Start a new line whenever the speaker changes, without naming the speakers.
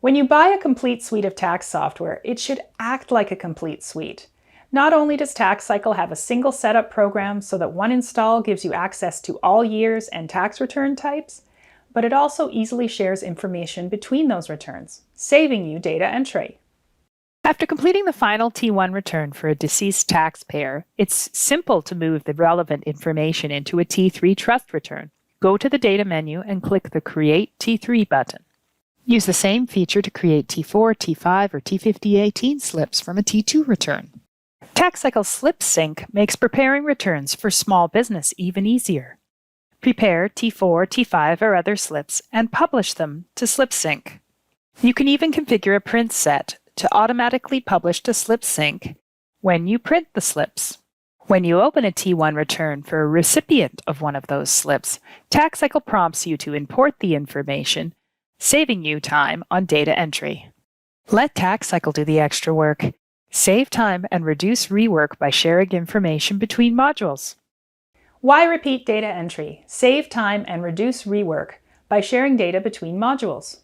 When you buy a complete suite of tax software, it should act like a complete suite. Not only does TaxCycle have a single setup program so that one install gives you access to all years and tax return types, but it also easily shares information between those returns, saving you data entry. After completing the final T1 return for a deceased taxpayer, it's simple to move the relevant information into a T3 trust return. Go to the Data menu and click the Create T3 button. Use the same feature to create T4, T5, or T5018 slips from a T2 return. TaxCycle SlipSync makes preparing returns for small business even easier. Prepare T4, T5, or other slips and publish them to SlipSync. You can even configure a print set to automatically publish to SlipSync when you print the slips. When you open a T1 return for a recipient of one of those slips, TaxCycle prompts you to import the information, saving you time on data entry. Let TaxCycle do the extra work. Save time and reduce rework by sharing information between modules. Why repeat data entry? Save time and reduce rework by sharing data between modules.